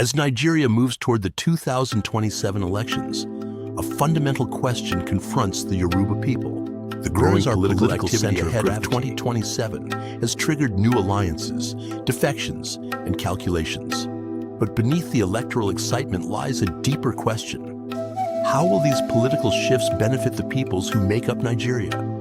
As Nigeria moves toward the 2027 elections, a fundamental question confronts the Yoruba people. The growing political activity ahead of 2027 has triggered new alliances, defections, and calculations. But beneath the electoral excitement lies a deeper question. How will these political shifts benefit the peoples who make up Nigeria?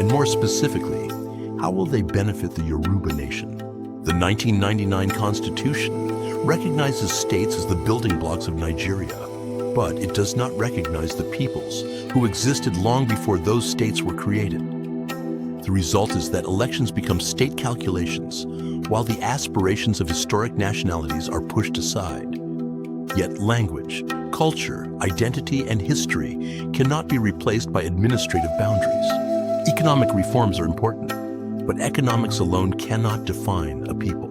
And more specifically, how will they benefit the Yoruba nation? The 1999 Constitution recognizes states as the building blocks of Nigeria, but it does not recognize the peoples who existed long before those states were created. The result is that elections become state calculations, while the aspirations of historic nationalities are pushed aside. Yet language, culture, identity, and history cannot be replaced by administrative boundaries. Economic reforms are important, but economics alone cannot define a people.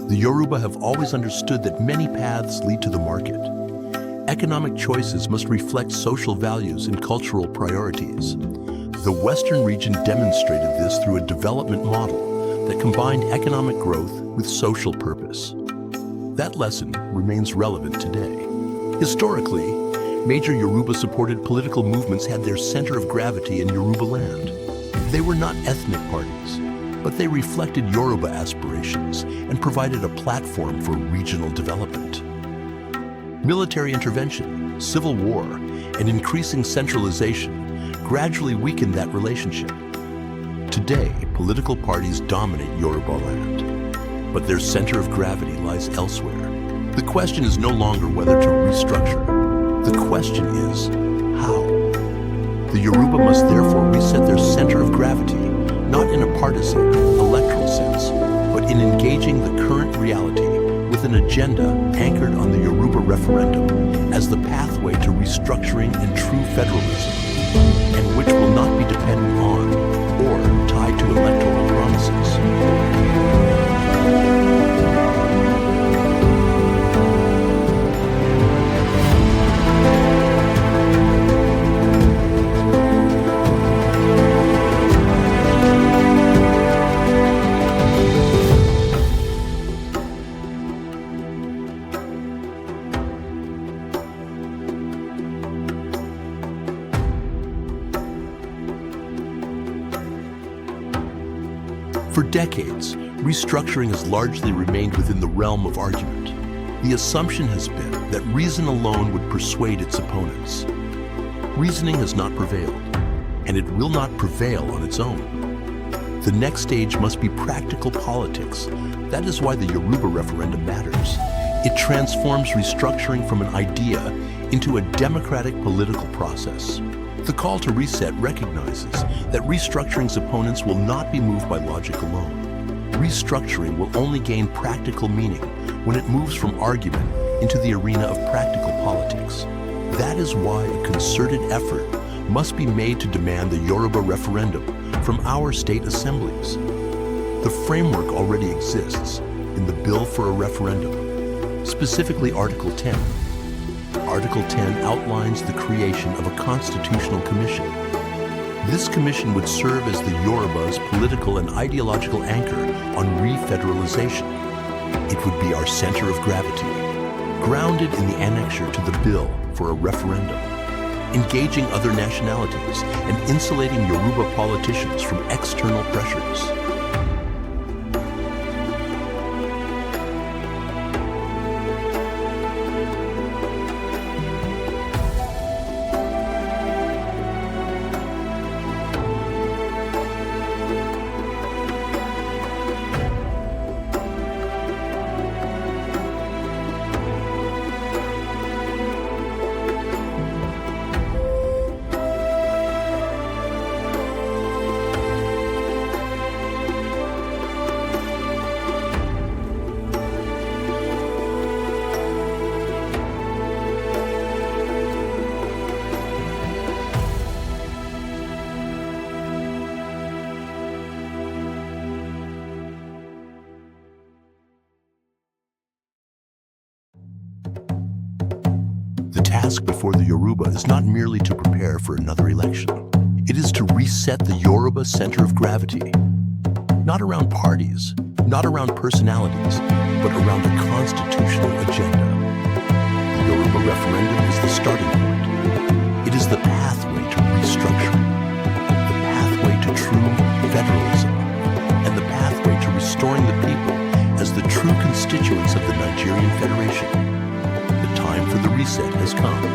The Yoruba have always understood that many paths lead to the market. Economic choices must reflect social values and cultural priorities. The Western region demonstrated this through a development model that combined economic growth with social purpose. That lesson remains relevant today. Historically, major Yoruba-supported political movements had their center of gravity in Yoruba land. They were not ethnic parties, but they reflected Yoruba aspirations and provided a platform for regional development. Military intervention, civil war, and increasing centralization gradually weakened that relationship. Today, political parties dominate Yoruba land, but their center of gravity lies elsewhere. The question is no longer whether to restructure. The question is, how? The Yoruba must therefore reset their center of gravity, not in a partisan, electoral sense, but in engaging the current reality with an agenda anchored on the Yoruba Referendum as the pathway to restructuring and true federalism, and which will not be dependent on or tied to electoral promises. For decades, restructuring has largely remained within the realm of argument. The assumption has been that reason alone would persuade its opponents. Reasoning has not prevailed, and it will not prevail on its own. The next stage must be practical politics. That is why the Yoruba Referendum matters. It transforms restructuring from an idea into a democratic political process. The call to reset recognizes that restructuring's opponents will not be moved by logic alone. Restructuring will only gain practical meaning when it moves from argument into the arena of practical politics. That is why a concerted effort must be made to demand the Yoruba Referendum from our state assemblies. The framework already exists in the Bill for a Referendum, specifically Article 10. Article 10 outlines the creation of a constitutional commission. This commission would serve as the Yoruba's political and ideological anchor on refederalization. It would be our center of gravity, grounded in the annexure to the Bill for a Referendum, engaging other nationalities and insulating Yoruba politicians from external pressures. task before the Yoruba is not merely to prepare for another election. It is to reset the Yoruba Center of Gravity. Not around parties, not around personalities, but around a constitutional agenda. The Yoruba Referendum is the starting point. It is the pathway to restructuring, the pathway to true federalism, and the pathway to restoring the people as the true constituents of the Nigerian Federation. The time for the reset has come.